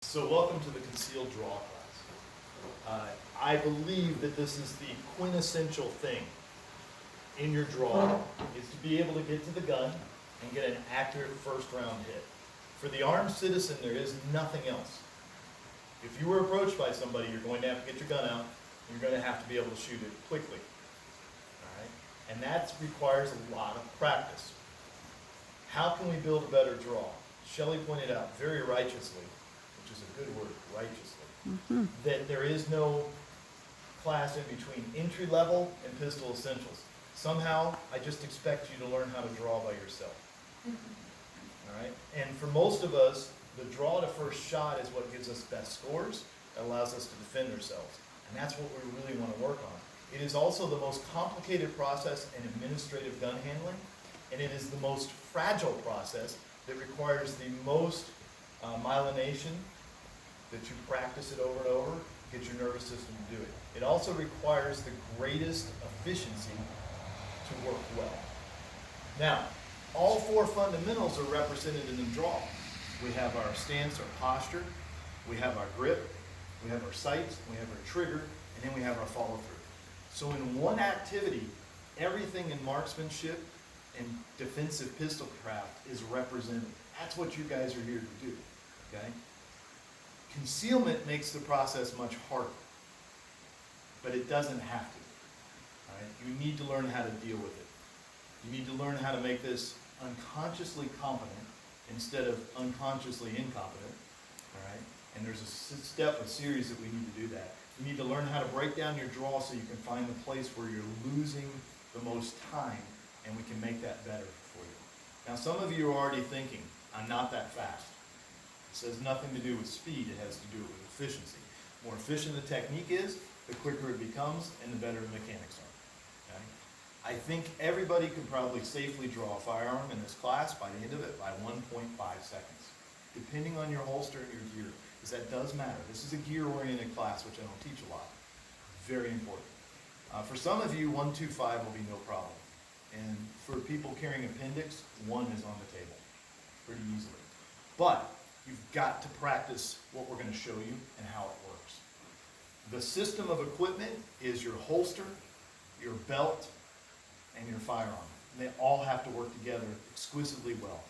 So welcome to the concealed draw class. I believe that this is the quintessential thing in your draw is to be able to get to the gun and get an accurate first round hit. For the armed citizen, there is nothing else. If you were approached by somebody, you're going to have to get your gun out, and you're going to have to be able to shoot it quickly. All right? And that requires a lot of practice. How can we build a better draw? Shelley pointed out very righteously, which is a good word, righteously, that there is no class in between entry level and pistol essentials. Somehow, I just expect you to learn how to draw by yourself. All right? And for most of us, the draw to first shot is what gives us best scores, that allows us to defend ourselves. And that's what we really want to work on. It is also the most complicated process in administrative gun handling, and it is the most fragile process that requires the most myelination, that you practice it over and over, get your nervous system to do it. It also requires the greatest efficiency to work well. Now, all four fundamentals are represented in the draw. We have our stance, our posture, we have our grip, we have our sights, we have our trigger, and then we have our follow through. So in one activity, everything in marksmanship and defensive pistol craft is represented. That's what you guys are here to do, okay? Concealment makes the process much harder, but it doesn't have to. All right? You need to learn how to deal with it. You need to learn how to make this unconsciously competent instead of unconsciously incompetent. All right? And there's a series that we need to do that. You need to learn how to break down your draw so you can find the place where you're losing the most time, and we can make that better for you. Now, some of you are already thinking, I'm not that fast. It has nothing to do with speed, it has to do with efficiency. The more efficient the technique is, the quicker it becomes, and the better the mechanics are. Okay? I think everybody could probably safely draw a firearm in this class by the end of it by 1.5 seconds, depending on your holster and your gear, because that does matter. This is a gear-oriented class, which I don't teach a lot. Very important. For some of you, 1, 2, 5 will be no problem. And for people carrying appendix, 1 is on the table pretty easily. But you've got to practice what we're going to show you and how it works. The system of equipment is your holster, your belt, and your firearm. And they all have to work together exquisitely well.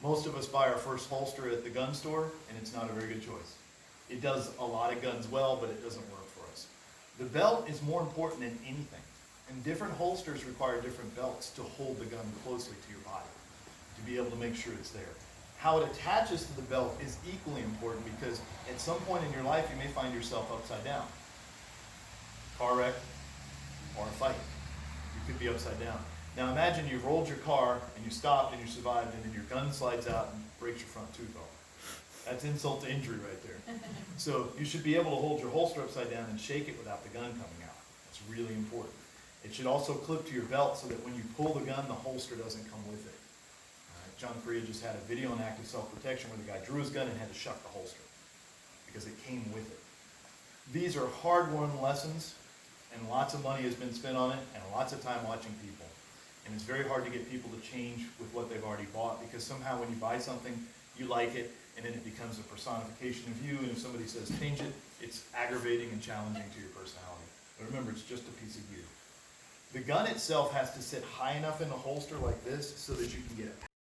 Most of us buy our first holster at the gun store, and it's not a very good choice. It does a lot of guns well, but it doesn't work for us. The belt is more important than anything. And different holsters require different belts to hold the gun closely to your body, to be able to make sure it's there. How it attaches to the belt is equally important because at some point in your life you may find yourself upside down. Car wreck or a fight. You could be upside down. Now imagine you've rolled your car and you stopped and you survived and then your gun slides out and breaks your front tooth off. That's insult to injury right there. So you should be able to hold your holster upside down and shake it without the gun coming out. That's really important. It should also clip to your belt so that when you pull the gun, the holster doesn't come with it. John Correa just had a video on active self-protection where the guy drew his gun and had to shuck the holster because it came with it. These are hard-won lessons, and lots of money has been spent on it, and lots of time watching people. And it's very hard to get people to change with what they've already bought because somehow when you buy something, you like it, and then it becomes a personification of you, and if somebody says change it, it's aggravating and challenging to your personality. But remember, it's just a piece of gear. The gun itself has to sit high enough in the holster like this so that you can get it